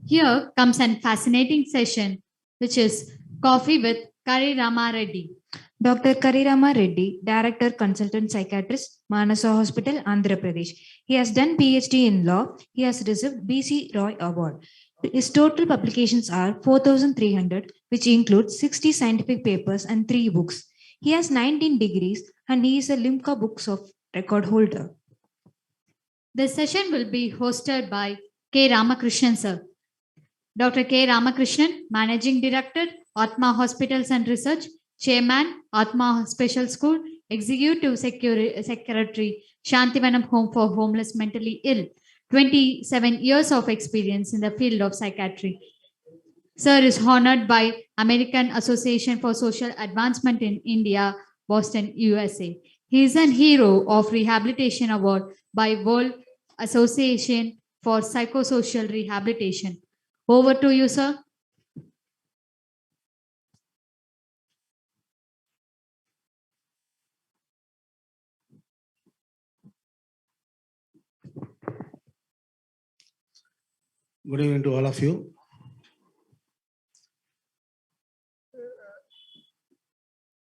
Here comes a fascinating session, which is Coffee with Kari Rama Reddy. Dr. Karirama Reddy, Director Consultant Psychiatrist, Manasa Hospital, Andhra Pradesh. He has done PhD in law. He has received BC Roy Award. His total publications are 4,300, which includes 60 scientific papers and 3 books. He has 19 degrees and he is a Limca Books of Record holder. The session will be hosted by K. Ramakrishnan sir. Dr. K. Ramakrishnan, Managing Director, Atma Hospitals and Research, Chairman, Atma Special School, Executive Secretary, Shantivanam Home for Homeless Mentally Ill, 27 years of experience in the field of psychiatry. Sir is honored by American Association for Social Advancement in India, Boston, USA. He is an hero of Rehabilitation Award by World Association for Psychosocial Rehabilitation. Over to you, sir. Good evening to all of you.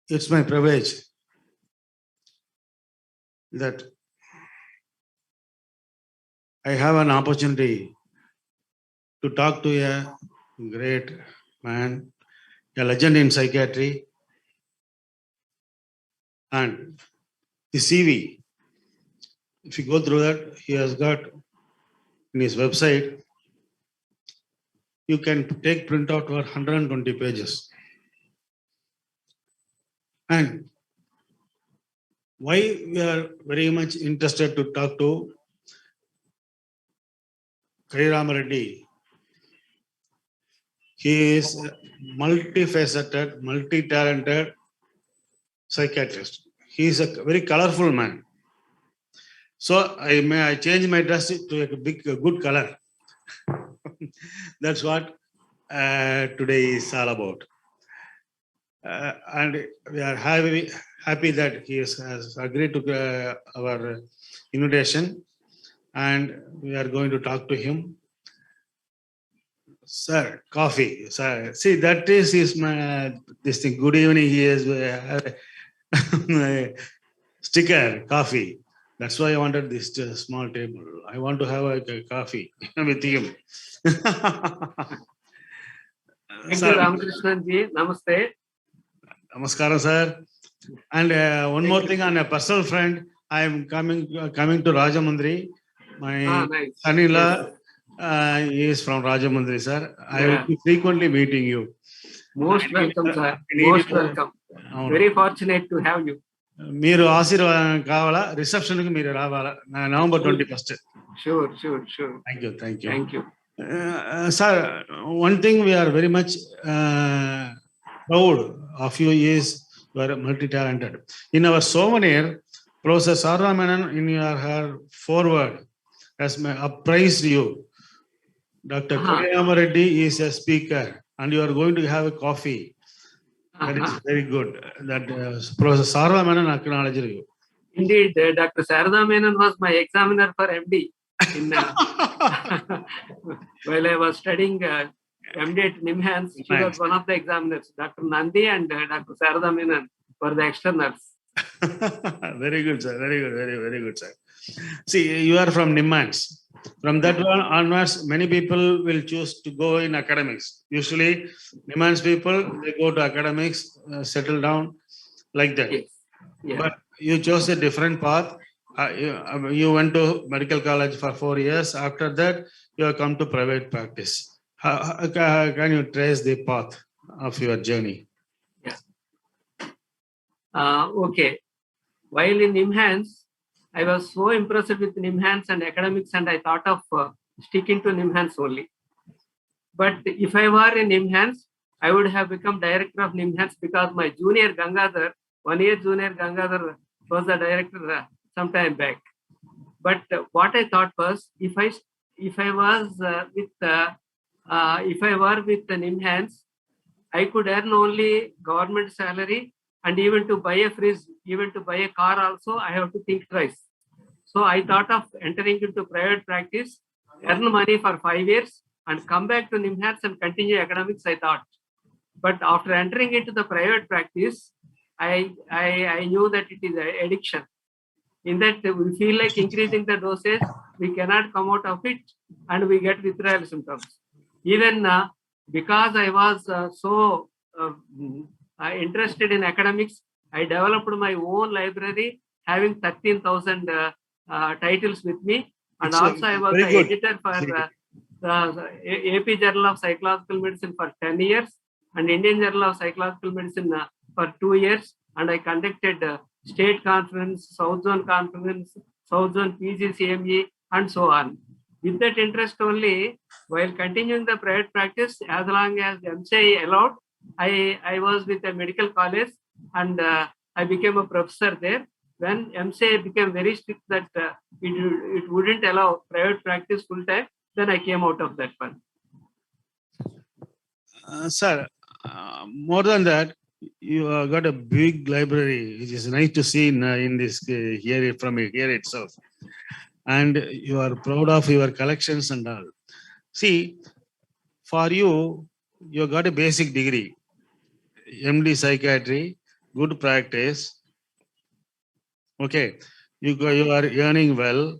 It's my privilege that I have an opportunity to talk to a great man, a legend in psychiatry, and the CV. If you go through that, he has got in his website, you can take printout for 120 pages. And why we are very much interested to talk to Karirama Reddy? He is a multifaceted, multi-talented psychiatrist. He is a very colorful man. So I change my dress to a good color. That's what today is all about. And we are happy that he has agreed to our invitation, and we are going to talk to him. Sir, coffee. Sir, see, that is this thing. Good evening. He is sticker, coffee. That's why I wanted this small table. I want to have a coffee with him. Thank you, Ramakrishnan ji. Namaste. Namaskaram, sir. And one more thing, on a personal friend, I am coming to Rajamundry. My son-in-law is from Rajamundry, sir. I will be frequently meeting you. Most welcome, sir. Most welcome. Very fortunate to have you. మీరు ఆశీర్వాదం కావాలా, reception కి మీరు రావాలా, November 21st. Sure. Thank you. Thank you. Sir, one thing we are very much proud of you is you are multi-talented. In our souvenir, Professor Sarada Menon in her foreword has appraised you. Dr. Karirama Reddy is a speaker, and you are going to have a coffee. That is very good. That Professor Sarada Menon acknowledged you. Indeed, Dr. Sarada Menon was my examiner for MD. While I was studying MD at NIMHANS, she was one of the examiners. Dr. Nandi and Dr. Sarada Menon were the externals. Very good, sir. Very good, sir. See, you are from NIMHANS. From that one onwards, many people will choose to go in academics. Usually, NIMHANS people, they go to academics, settle down like that. Yes. Yeah. But you chose a different path. You went to medical college for 4 years. After that, you have come to private practice. Can you trace the path of your journey? Yeah. Okay. While in NIMHANS, I was so impressed with NIMHANS and academics, and I thought of sticking to NIMHANS only. But if I were in NIMHANS, I would have become director of NIMHANS, because my junior Gangadhar, 1 year junior Gangadhar, was the director some time back. But what I thought was, if I were with the NIMHANS, I could earn only government salary, and even to buy a fridge, even to buy a car also, I have to think twice. So I thought of entering into private practice, earn money for 5 years and come back to NIMHANS and continue academics, I thought. But after entering into the private practice, I knew that it is an addiction. In that we feel like increasing the dosage, we cannot come out of it, and we get withdrawal symptoms. Even because I was so interested in academics, I developed my own library having 13,000 titles with me. And It's, also I was very the good. editor for the AP Journal of Psychological Medicine for 10 years and Indian Journal of Psychological Medicine for 2 years. And I conducted state conference, South Zone conference, South Zone PGCME, and so on. With that interest only, while continuing the private practice, as long as MCI allowed, I was with a medical college and I became a professor there. When MCI became very strict that it wouldn't allow private practice full time, then I came out of that one. Sir, more than that, you got a big library, which is nice to see in this here from here itself. And you are proud of your collections and all. See, for you, you got a basic degree, MD psychiatry, good practice. Okay, you are earning well,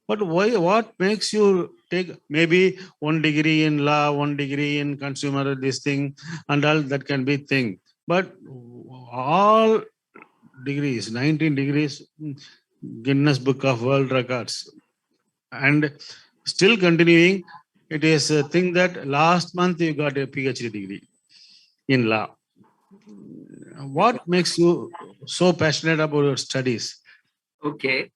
but why? What makes you take maybe one degree in law, one degree in consumer this thing, and all that can be thing. But all degrees, 19 degrees, Guinness Book of World Records, and still continuing. It is a thing that last month you got a PhD degree in law. What makes you so passionate about your studies? Okay.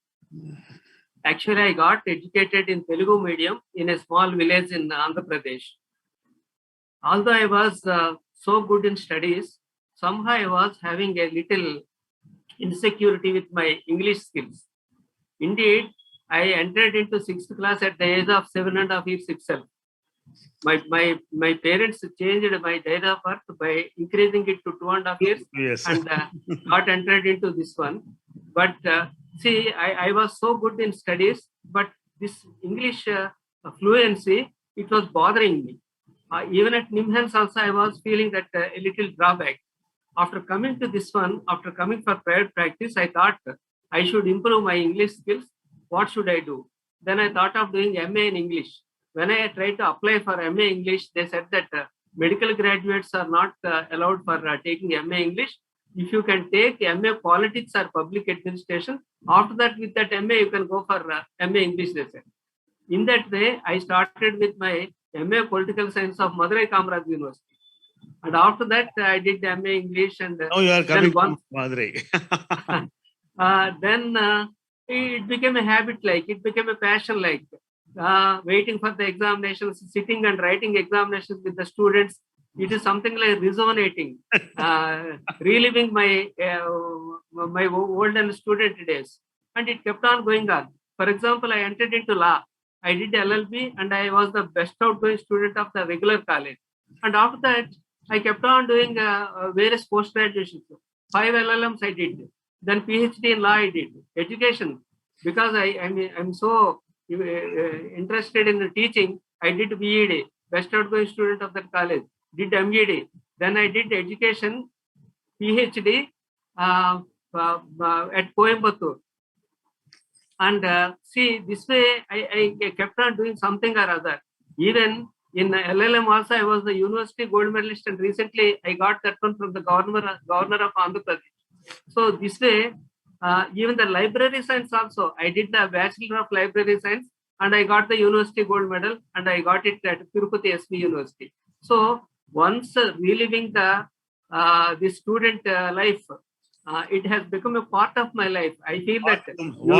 Actually, I got educated in Telugu medium in a small village in Andhra Pradesh. Although I was so good in studies, somehow I was having a little insecurity with my English skills. Indeed, I entered into 6th class at the age of 7.5 years itself. My parents changed my date of birth by increasing it to 2.5 years Yes. and got entered into this one. But see, I was so good in studies, but this English fluency, it was bothering me. Even at NIMHANS also, I was feeling that a little drawback. After coming to this one, after coming for private practice, I thought I should improve my English skills. What should I do? Then I thought of doing MA in English. When I tried to apply for MA English, they said that medical graduates are not allowed for taking MA English. If you can take MA Politics or Public Administration, after that with that MA, you can go for MA English, they said. In that way, I started with my MA Political Science of Madurai Kamaraj University. And after that, I did MA English. And Now you are coming one, to Madurai. then it became a habit like, it became a passion like, waiting for the examinations, sitting and writing examinations with the students. It is something like resonating, reliving my my old and student days. And it kept on going on. For example, I entered into law. I did LLB and I was the best outgoing student of the regular college. And after that, I kept on doing various post-graduations. 5 LLMs I did. Then PhD in law I did. Education, because I'm so interested in the teaching, I did BEd, best outgoing student of that college. Did MEd. Then I did education, PhD at Coimbatore. And see, this way I kept on doing something or other. Even in LLM also, I was the university gold medalist, and recently I got that one from the governor of Andhra Pradesh. So this way, even the library science also, I did the Bachelor of Library Science, and I got the university gold medal, and I got it at Tirupati SV University. So once reliving the student life, it has become a part of my life. I feel that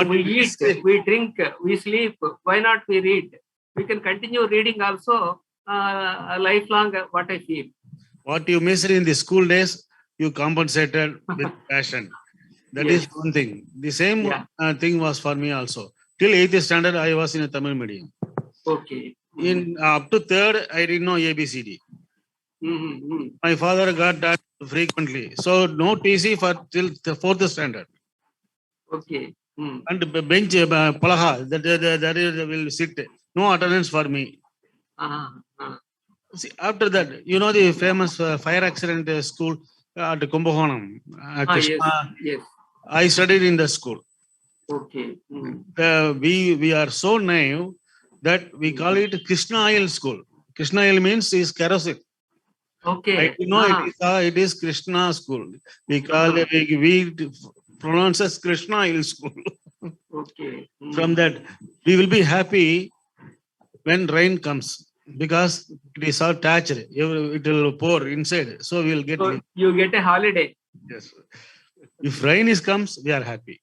we eat, we drink, we sleep. Why not we read? We can continue reading also lifelong, what I feel. What you missed in the school days, you compensated with passion. That Yes. is one thing. The same Yeah. thing was for me also. Till 8th standard, I was in a Tamil medium. Okay. In up to 3rd, I didn't know ABCD. My father got that frequently. So no TC for till the 4th standard. Okay. And bench, palaha, that will sit no attendance for me. See, after that, you know the famous fire accident school at Kumbakonam, Krishna. Yes. I studied in the school. Okay. We are so naive that we call it Krishna Oil School. Krishna Oil means is kerosene. Okay. Right? You know, it is Krishna School. We call it, we pronounce as Krishna Oil School. Okay. From that, we will be happy when rain comes because it is all touched. It will pour inside. So we will get. So you get a holiday. Yes. If rain comes, we are happy.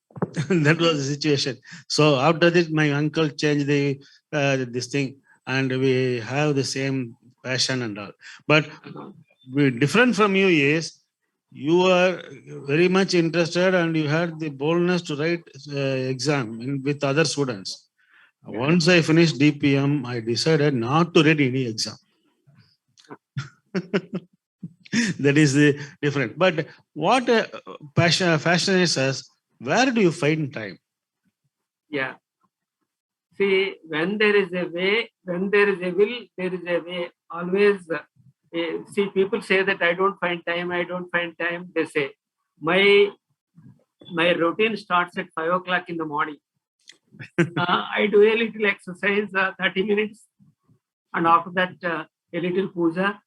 That was the situation. So after that, my uncle changed the this thing, and we have the same passion and all. But we different from you is you are very much interested and you had the boldness to write exam with other students. Once I finished DPM, I decided not to write any exam. That is the different. But what fascinates us, where do you find time? Yeah. See, when there is a way, when there is a will, there is a way. Always see, people say that I don't find time, I don't find time. They say, my routine starts at 5 o'clock in the morning. I do a little exercise, 30 minutes. And after that, a little puja.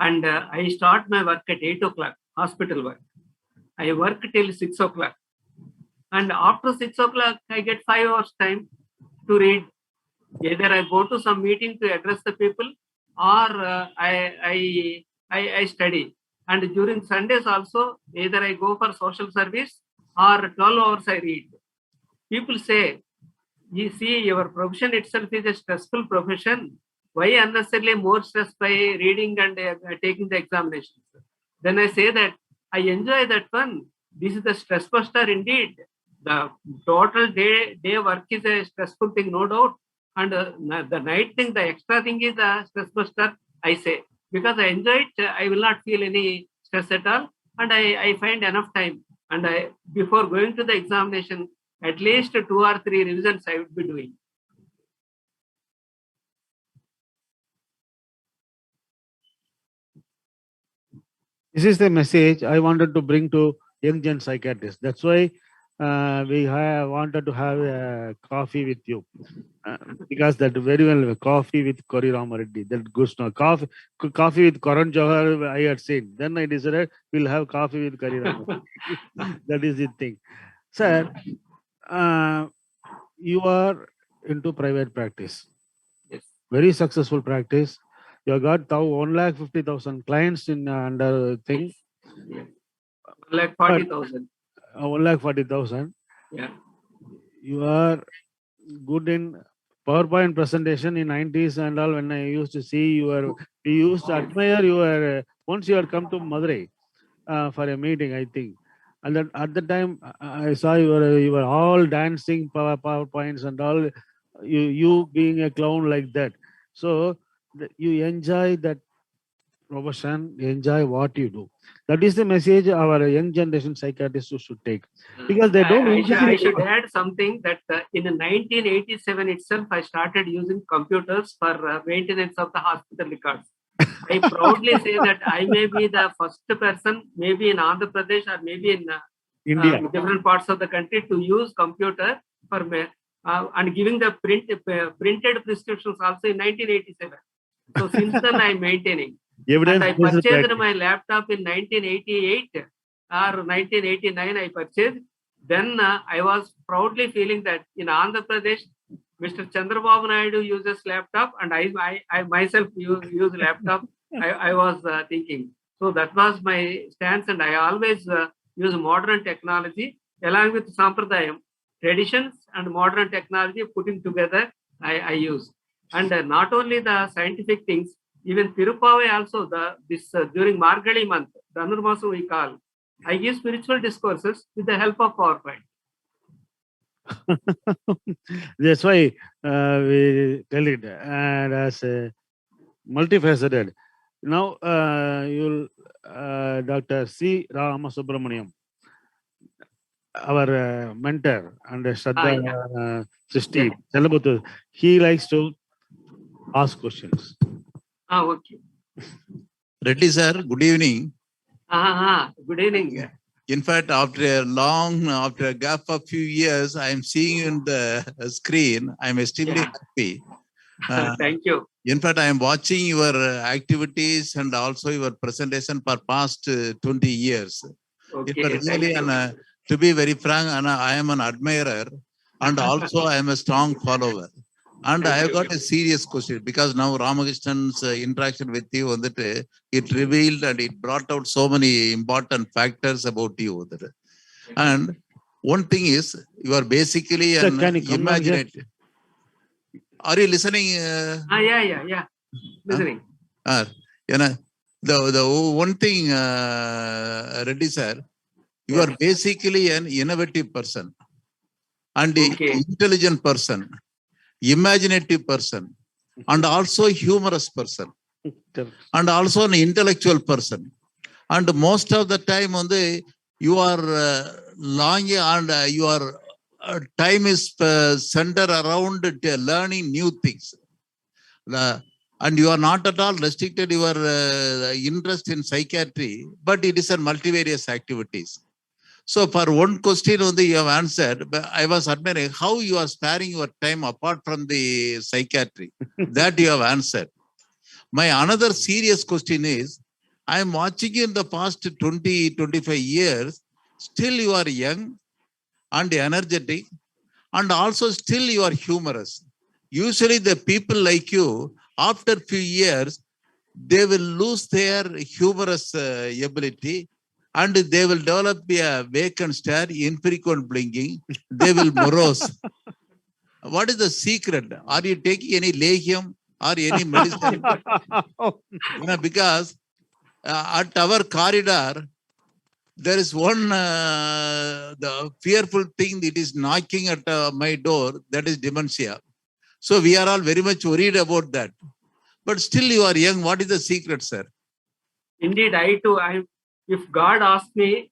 And I start my work at 8 o'clock, hospital work. I work till 6 o'clock. And after 6 o'clock, I get 5 hours time to read. Either I go to some meeting to address the people, or I study. And during Sundays also, either I go for social service or 12 hours I read. People say, you see, your profession itself is a stressful profession. Why unnecessarily more stress by reading and taking the examinations? Then I say that I enjoy that one. This is the stress buster indeed. The total day work is a stressful thing, no doubt. And the night thing, the extra thing is a stress buster, I say. Because I enjoy it, I will not feel any stress at all. And I find enough time. And before going to the examination, at least 2 or 3 revisions I would be doing. This is the message I wanted to bring to young gen psychiatrists. That's why we wanted to have a coffee with you. Because that very well, coffee with Kori Rama Reddy, that goes now. Coffee with Karan Johar, I had seen. Then I decided we'll have coffee with Kori Rama Reddy. That is the thing. Sir, you are into private practice. Yes. Very successful practice. You have got 1,50,000 clients in under thing. Yeah. 1,40,000. 1,40,000. Yeah. You are good in PowerPoint presentation in 90s and all. When I used to see we used to admire your. Once you had come to Madurai for a meeting, I think, and that at the time I saw you were all dancing PowerPoints and all. You being a clown like that, so you enjoy that profession, enjoy what you do. That is the message our young generation psychiatrists should take, because they don't. I should add something that in 1987 itself, I started using computers for maintenance of the hospital records. I proudly say that I may be the first person, maybe in Andhra Pradesh or maybe in India, different parts of the country, to use computer for and giving the printed prescriptions also in 1987. So since then I'm maintaining. And I purchased my laptop in 1988 or 1989 I purchased. Then I was proudly feeling that in Andhra Pradesh, Mr. Chandrababu Naidu uses laptop and I myself use laptop. I was thinking. So that was my stance, and I always use modern technology along with Sampradayam. Traditions and modern technology putting together, I use. And not only the scientific things, even Tirupavai also, during Margali month, Dhanurmasu we call, I give spiritual discourses with the help of PowerPoint. That's why we tell it, and as multifaceted. Now, you'll Dr. C. Ramasubramaniam. our mentor and Shraddha Srishti, Yeah. Chalabuthu, he likes to ask questions. Okay. Reddy sir, good evening. Good evening. In fact, after a gap of few years, I am seeing you in the screen. I am extremely Yeah. happy. Thank you. In fact, I am watching your activities and also your presentation for past 20 years. Okay. It was Thank really, you. to be very frank, I am an admirer and also I am a strong follower. And I have got a serious question because now Ramakrishnan's interaction with you, it revealed and it brought out so many important factors about you. And one thing is, you are basically Sir, an can you come down here? imaginative. Are you listening? Yeah. Listening. The one thing, Reddy sir, you are basically an innovative person and Okay. intelligent person, imaginative person, and also humorous person, and also an intellectual person. And most of the time, you are long and your time is centered around learning new things. And you are not at all restricted your interest in psychiatry, but it is a multivarious activities. So for one question you have answered, but I was admiring how you are sparing your time apart from the psychiatry. That you have answered. My another serious question is, I am watching you in the past 20-25 years, still you are young and energetic, and also still you are humorous. Usually the people like you, after few years, they will lose their humorous ability and they will develop a vacant stare, infrequent blinking. They will morose. What is the secret? Are you taking any Legium or any medicine? Because at our corridor, there is one the fearful thing that is knocking at my door, that is dementia. So we are all very much worried about that. But still you are young. What is the secret, sir? Indeed, if God asked me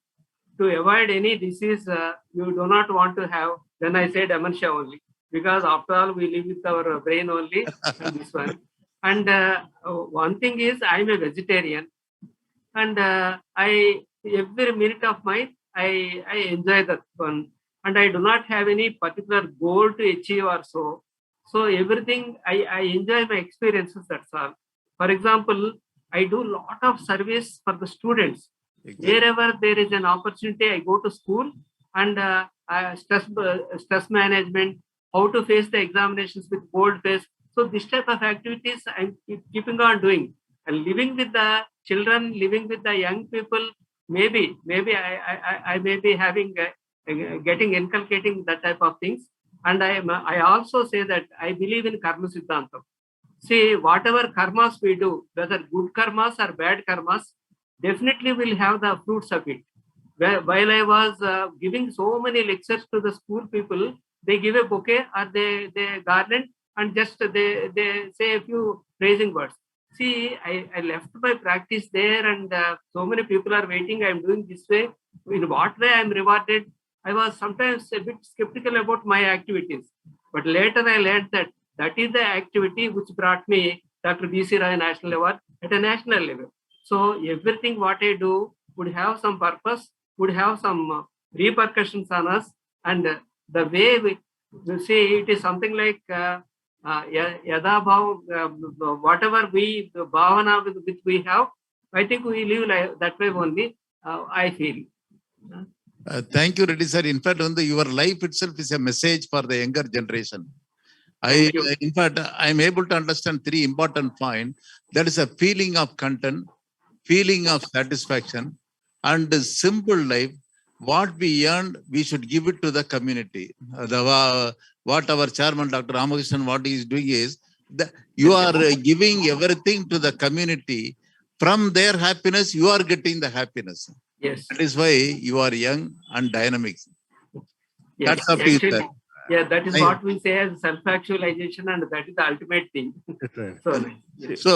to avoid any disease you do not want to have, then I say dementia only. Because after all, we live with our brain only, and this one. And one thing is, I'm a vegetarian. And every minute of mine, I enjoy that one. And I do not have any particular goal to achieve or so. So everything, I enjoy my experiences, that's all. For example, I do a lot of service for the students. Exactly. Wherever there is an opportunity, I go to school and stress management, how to face the examinations with bold face. So this type of activities I'm keeping on doing. And living with the children, living with the young people, maybe I may be having inculcating that type of things. And I also say that I believe in Karma Siddhantam. See, whatever karmas we do, whether good karmas or bad karmas, definitely will have the fruits of it. While I was giving so many lectures to the school people, they give a bouquet or they garland and just they say a few praising words. See, I left my practice there and so many people are waiting. I'm doing this way. In what way I'm rewarded? I was sometimes a bit skeptical about my activities. But later I learned that that is the activity which brought me Dr. B.C. Roy National Award at a national level. So everything what I do would have some purpose, would have some repercussions on us. And the way we see it is something like Yada Bhav, whatever we, the Bhavana which we have, I think we live like that way only, I feel. Thank you, Reddy sir. In fact, your life itself is a message for the younger generation. In fact, I'm able to understand three important points. That is a feeling of content, feeling of satisfaction, and a simple life. What we earned, we should give it to the community. What our chairman, Dr. Ramakrishnan, what he is doing is, you are giving everything to the community. From their happiness, you are getting the happiness. Yes. That is why you are young and dynamic. Yes. That's up to you, sir. Yeah, that is I- what we say as self-actualization, and that is the ultimate thing. That's right. So nice. So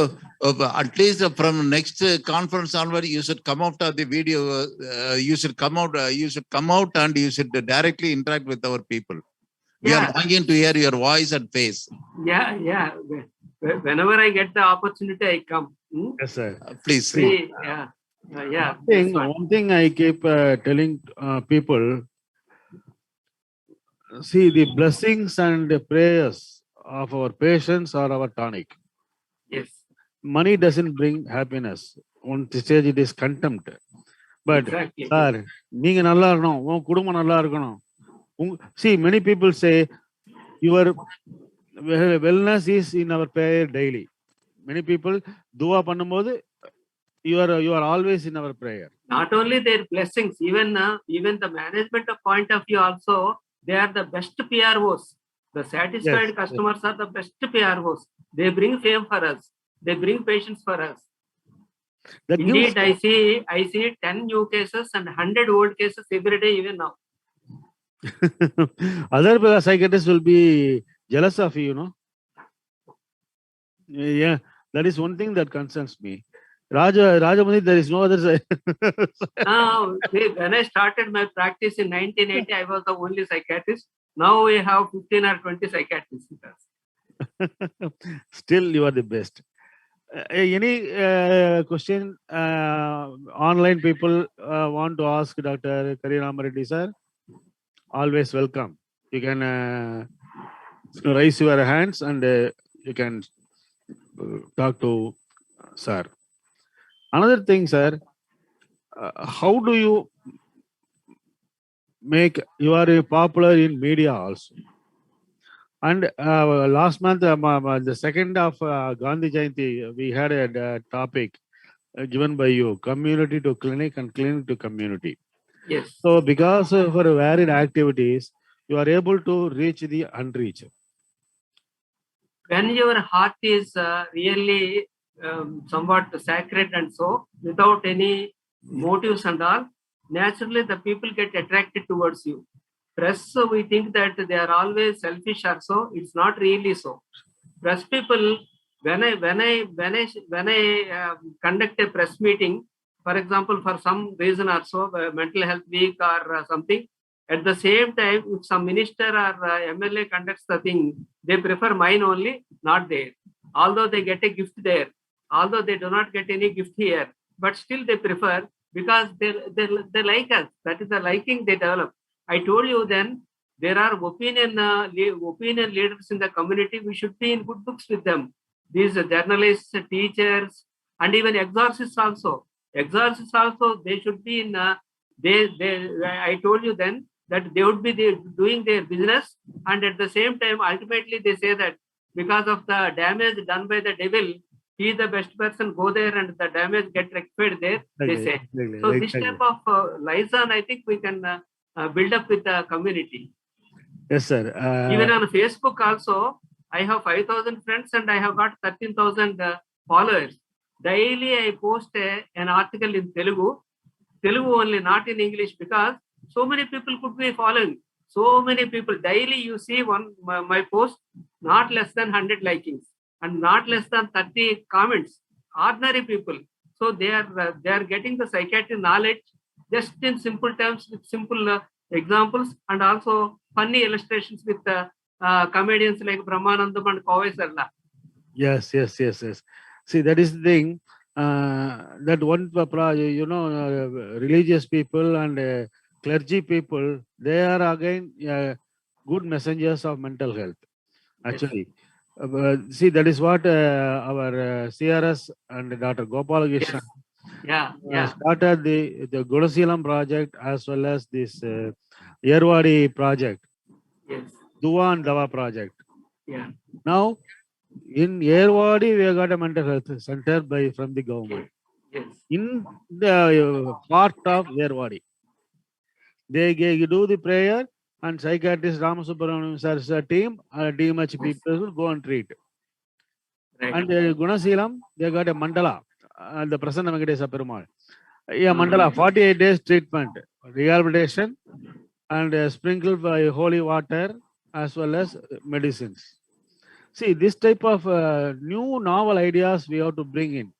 at least from next conference onward, you should come out of the video. You should come out. You should come out and you should directly interact with our people. We are Yeah. longing to hear your voice and face. Yeah. Whenever I get the opportunity, I come. Yes, sir. Please. See, yeah. One thing I keep telling people, see, the blessings and the prayers of our patients are our tonic. Yes. Money doesn't bring happiness. On the stage, it is contempt. But, Exactly. sir, நீங்க நல்லா இருக்கணும், உன் குடும்பம் நல்லா இருக்கணும். See, many people say your wellness is in our prayer daily. Many people dua பண்ணும்போது you are always in our prayer. Not only their blessings, even the management of point of view also, they are the best PROs. The satisfied Yes, customers are the best PROs. They bring fame for us. They bring patients for us. That Indeed, gives, I see 10 new cases and 100 old cases every day, even now. other psychiatrists will be jealous of you, you know. Yeah, that is one thing that concerns me. Rajamani, there is no other side. Now, when I started my practice in 1980, I was the only psychiatrist. Now we have 15 or 20 psychiatrists with us. Still, you are the best. Any question online people want to ask Dr. Karirama Reddy, sir? Always welcome. You can raise your hands and you can talk to sir. Another thing, sir, how do you make you are popular in media also? And last month, the 2nd of Gandhi Jayanti, we had a topic given by you, community to clinic and clinic to community. Yes. So because of our varied activities, you are able to reach the unreached. When your heart is really somewhat sacred and so, without any motives and all, naturally the people get attracted towards you. Press, we think that they are always selfish or so. It's not really so. Press people, when I conduct a press meeting, for example, for some reason or so, mental health week or something, at the same time, if some minister or MLA conducts the thing, they prefer mine only, not there. Although they get a gift there, although they do not get any gift here, but still they prefer because they like us. That is the liking they develop. I told you then, there are opinion leaders in the community. We should be in good books with them. These journalists, teachers, and even exorcists also. Exorcists also, they should be in. I told you then that they would be doing their business, and at the same time, ultimately they say that because of the damage done by the devil, he is the best person. Go there and the damage get rectified there. They say. So this type of liaison, I think we can build up with the community. Yes, sir. Even on Facebook also, I have 5,000 friends and I have got 13,000 followers. Daily I post an article in Telugu only, not in English, because so many people could be following. So many people daily you see my post, not less than 100 likings and not less than 30 comments. Ordinary people. So they are getting the psychiatric knowledge just in simple terms with simple examples and also funny illustrations with comedians like Brahmanandam and Kovai Sarla. Yes. See, that is the thing. That one, religious people and clergy people, they are again good messengers of mental health. Actually, see, that is what our CRS and Dr. Gopalakrishnan started the Gunaseelam project as well as this Yerwadi project. Yes. Dua and Dawa project. Yeah. Now, in Yerwadi, we have got a mental health center from the government. Yes. In the part of Yerwadi, they do the prayer and psychiatrist Ramasubramanian sir's team, DMH people will go and treat. Right. And Gunaseelam, they got a mandala, the Prasanna Venkatesa Perumal. Yeah, mandala, 48 days treatment, rehabilitation, and sprinkled by holy water as well as medicines. See, this type of new novel ideas we have to bring in.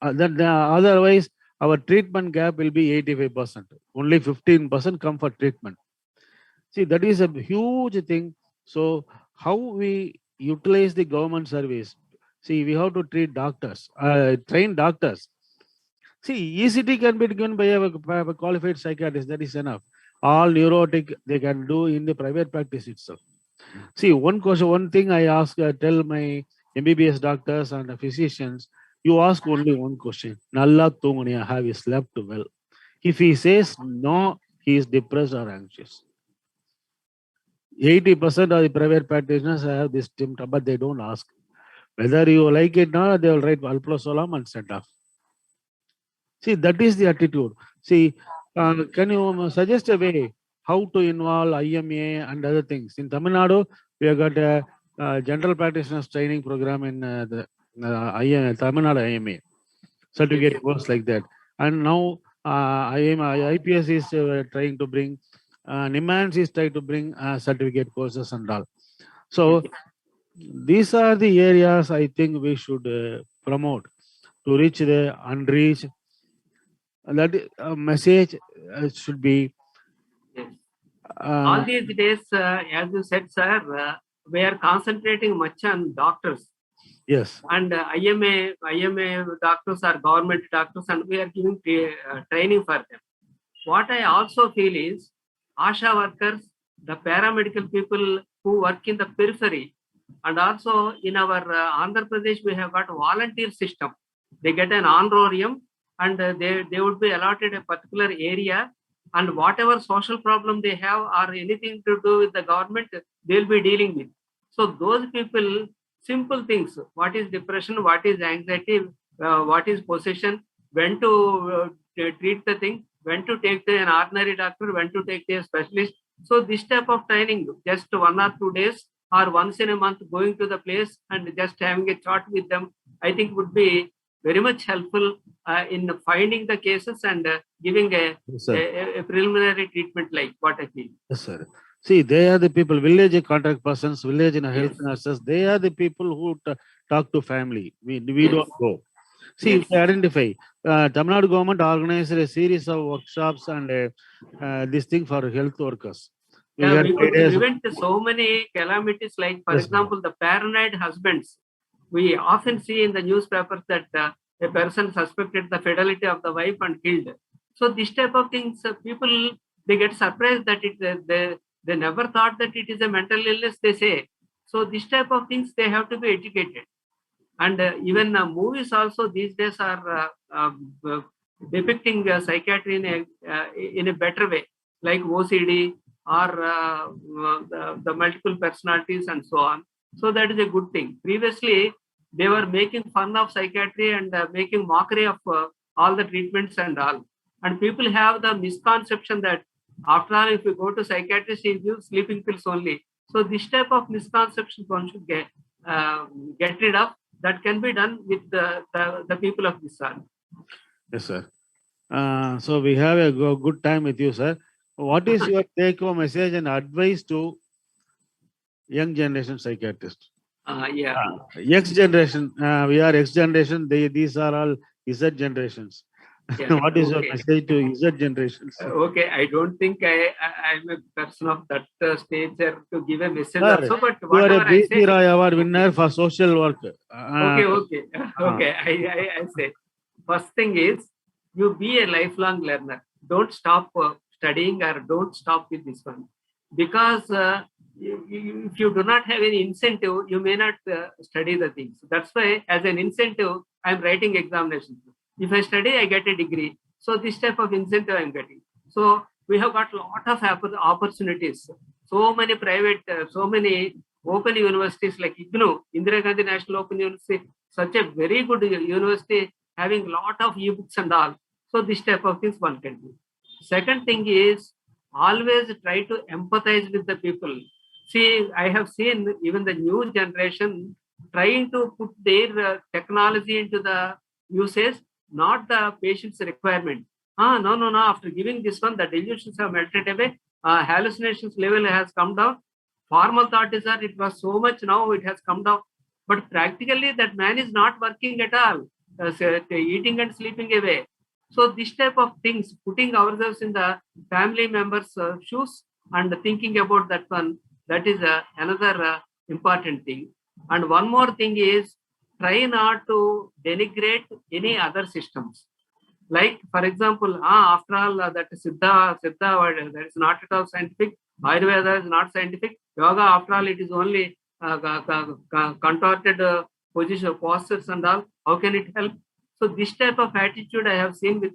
Otherwise, our treatment gap will be 85%. Only 15% come for treatment. See, that is a huge thing. So, how we utilize the government service? See, we have to treat doctors, train doctors. See, ECT can be given by a qualified psychiatrist. That is enough. All neurotic they can do in the private practice itself. See, one question, one thing I ask, tell my MBBS doctors and physicians, you ask only one question. Nalla thunguniya, have you slept well? If he says no, he is depressed or anxious. 80% of the private practitioners have this symptom, but they don't ask. Whether you like it or not, they will write alprazolam and send off. See, that is the attitude. See, can you suggest a way how to involve IMA and other things? In Tamil Nadu, we have got a general practitioners training program in the Tamil Nadu IMA, certificate course like that. And now IPS is trying to bring, NIMHANS is trying to bring certificate courses and all. So these are the areas I think we should promote to reach the unreached. That message should be. Yes. All these days, as you said, sir, we are concentrating much on doctors. Yes. And IMA doctors are government doctors, and we are giving training for them. What I also feel is ASHA workers, the paramedical people who work in the periphery, and also in our Andhra Pradesh, we have got volunteer system. They get an honorarium, and they would be allotted a particular area, and whatever social problem they have or anything to do with the government, they'll be dealing with. So those people, simple things, what is depression, what is anxiety, what is possession, when to treat the thing, when to take an ordinary doctor, when to take a specialist. So this type of training, just 1 or 2 days or once in a month, going to the place and just having a chat with them, I think would be very much helpful in finding the cases and giving a preliminary treatment like what I feel. Yes, sir. See, they are the people, village contact persons, village health nurses, they are the people who talk to family. We don't go. See, we identify. Tamil Nadu government organized a series of workshops and this thing for health workers. We could prevent so many calamities, like, for example, the paranoid husbands. We often see in the newspapers that a person suspected the fidelity of the wife and killed. So this type of things, people, they get surprised that they never thought that it is a mental illness, they say. So this type of things, they have to be educated. And even movies also these days are depicting psychiatry in a better way, like OCD or the multiple personalities and so on. So that is a good thing. Previously, they were making fun of psychiatry and making mockery of all the treatments and all. And people have the misconception that after all, if you go to psychiatrist, he gives sleeping pills only. So this type of misconceptions one should get rid of. That can be done with the people of this side. Yes, sir. So we have a good time with you, sir. What is your take-home message and advice to young generation psychiatrists? X generation. We are X generation. These are all Z generations. What is your message to Z generations? Okay, I don't think I'm a person of that stage to give a message. Also, but you are a B.C. Roy Award winner for social work. Okay. I say, first thing is, you be a lifelong learner. Don't stop studying or don't stop with this one. Because if you do not have any incentive, you may not study the things. That's why, as an incentive, I'm writing examinations. If I study, I get a degree. So this type of incentive I'm getting. So we have got a lot of opportunities. So many private, so many open universities like IGNOU, Indira Gandhi National Open University, such a very good university, having a lot of ebooks and all. So this type of things one can do. Second thing is, always try to empathize with the people. See, I have seen even the new generation trying to put their technology into the usage, not the patient's requirement. No. After giving this one, the delusions have melted away. Hallucinations level has come down. formal thought is that it was so much, now it has come down. But practically, that man is not working at all, eating and sleeping away. So this type of things, putting ourselves in the family members' shoes and thinking about that one, that is another important thing. And one more thing is, try not to denigrate any other systems. Like, for example, after all, that Siddha, that is not at all scientific. Ayurveda is not scientific. Yoga, after all, it is only contorted position, postures and all. How can it help? So this type of attitude I have seen with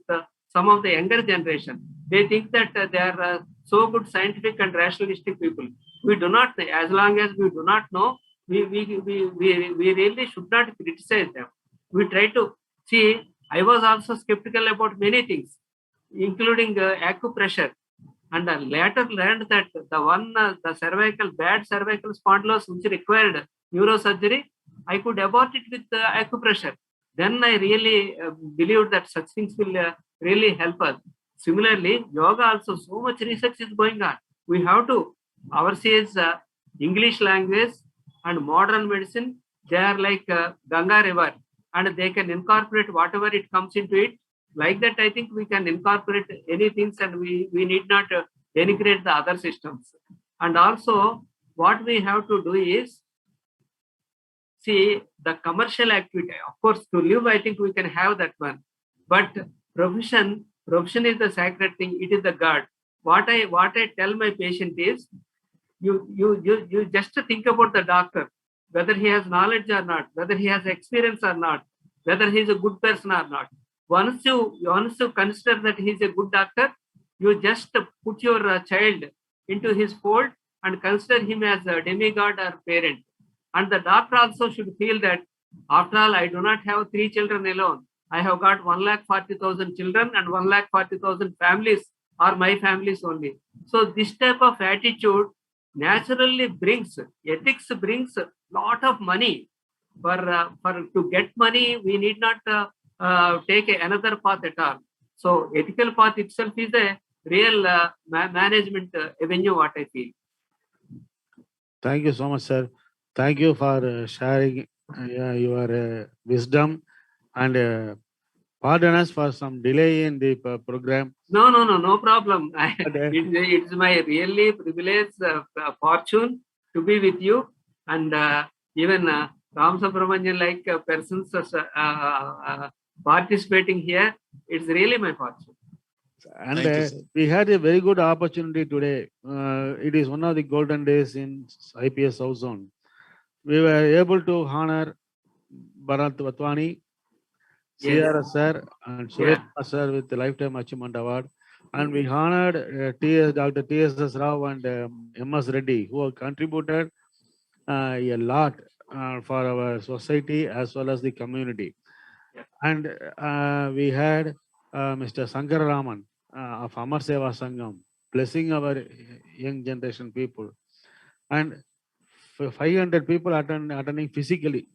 some of the younger generation. They think that they are so good scientific and rationalistic people. We do not, as long as we do not know, we really should not criticize them. We try to see. I was also skeptical about many things, including acupressure. And I later learned that the bad cervical spondylosis, which required neurosurgery, I could abort it with acupressure. Then I really believed that such things will really help us. Similarly, yoga also, so much research is going on. We have to, ours is English language and modern medicine. They are like Ganga River, and they can incorporate whatever it comes into it. Like that, I think we can incorporate anything, and we need not denigrate the other systems. And also, what we have to do is, see, the commercial activity. Of course, to live, I think we can have that one. But profession is the sacred thing. It is the God. What I tell my patient is, you just think about the doctor, whether he has knowledge or not, whether he has experience or not, whether he is a good person or not. Once you consider that he is a good doctor, you just put your child into his fold and consider him as a demigod or parent. And the doctor also should feel that, after all, I do not have 3 children alone. I have got 1,40,000 children, and 1,40,000 families are my families only. So this type of attitude naturally brings, ethics brings a lot of money. For to get money, we need not take another path at all. So ethical path itself is a real management avenue, what I feel. Thank you so much, sir. Thank you for sharing your wisdom, and pardon us for some delay in the program. No problem. It's my really privilege, fortune to be with you, and even Ram Subramanian like persons participating here. It's really my fortune. And Thank you, sir. we had a very good opportunity today. It is one of the golden days in IPS South Zone. We were able to honor Bharat Vatwani, Yes. CRS sir, and Suresh sir with the Lifetime Achievement Award. And we honored Dr. TSS Rao and MS Reddy, who have contributed a lot for our society as well as the community. Yeah. And we had Mr. Sankara Raman of Amar Seva Sangam blessing our young generation people. And 500 people attending physically,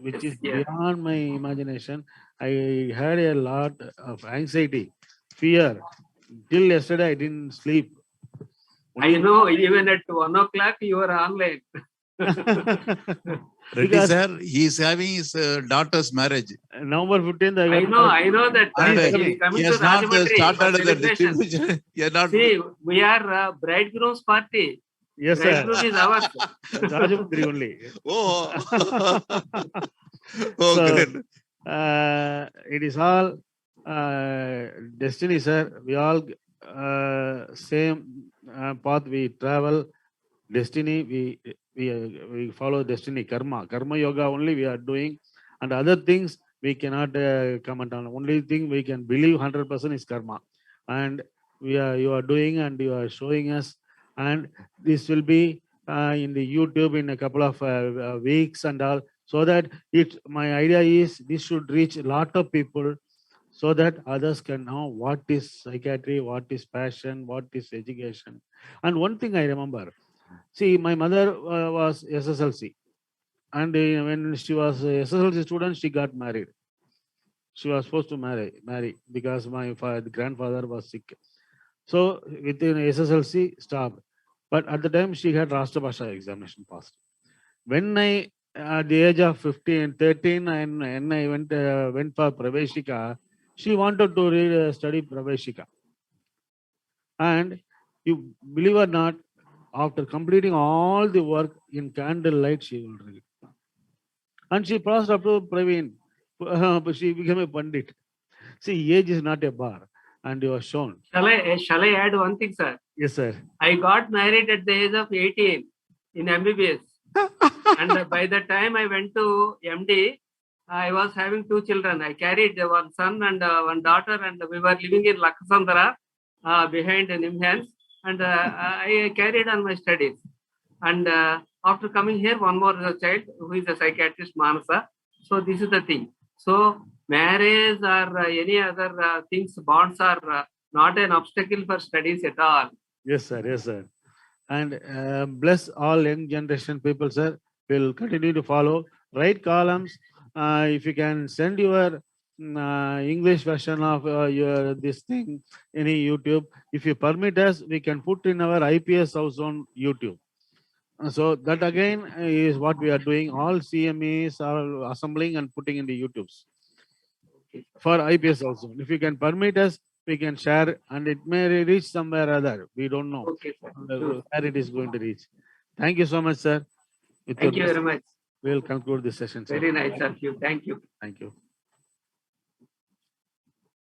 which is beyond my imagination. I had a lot of anxiety, fear. Till yesterday, I didn't sleep. I know, even at 1 o'clock, you were online. Reddy sir, he is having his daughter's marriage. November 15th, I know that. And He is coming he to has not Rajahmundry for started the celebration. distribution. He has not. See, we are bridegroom's party. Yes, sir. Bridegroom is ours. Rajahmundry only. Oh, So, great. It is all destiny, sir. We all same path we travel. Destiny, we follow destiny, karma yoga only we are doing, and other things we cannot comment on. Only thing we can believe 100% is karma, and you are doing and you are showing us, and this will be in the YouTube in a couple of weeks and all, so that my idea is this should reach a lot of people, so that others can know what is psychiatry, what is passion, what is education. And one thing I remember, see, my mother was SSLC, and when she was a SSLC student, she got married. She was forced to marry because my grandfather was sick. So within SSLC, stopped. But at the time, she had Rashtra Bhasha examination passed. When I, at the age of 13, and I went for Praveshika, she wanted to study Praveshika. And you believe or not, after completing all the work in candlelight, she will read. And she passed up to Praveen. But she became a Pandit. See, age is not a bar, and you are shown. Shall I add one thing, sir? Yes, sir. I got married at the age of 18 in MBBS. And by the time I went to MD, I was having 2 children. I carried one son and one daughter, and we were living in Lakasandra behind Nimhans. And I carried on my studies. And after coming here, one more child who is a psychiatrist, Manasa. So this is the thing. So marriage or any other things, bonds are not an obstacle for studies at all. Yes, sir. Yes, sir. And bless all young generation people, sir. Will continue to follow. Write columns. If you can send your English version of your this thing, any YouTube. If you permit us, we can put in our IPS house on YouTube. So that again is what we are doing. All CMEs are assembling and putting in the YouTubes for IPS also. If you can permit us, we can share, and it may reach somewhere other. We don't know Okay, sir. Sure. where it is going to reach. Thank you so much, sir. With Thank your you very much. We'll conclude this session, sir. Very nice of you. Thank you. Thank you.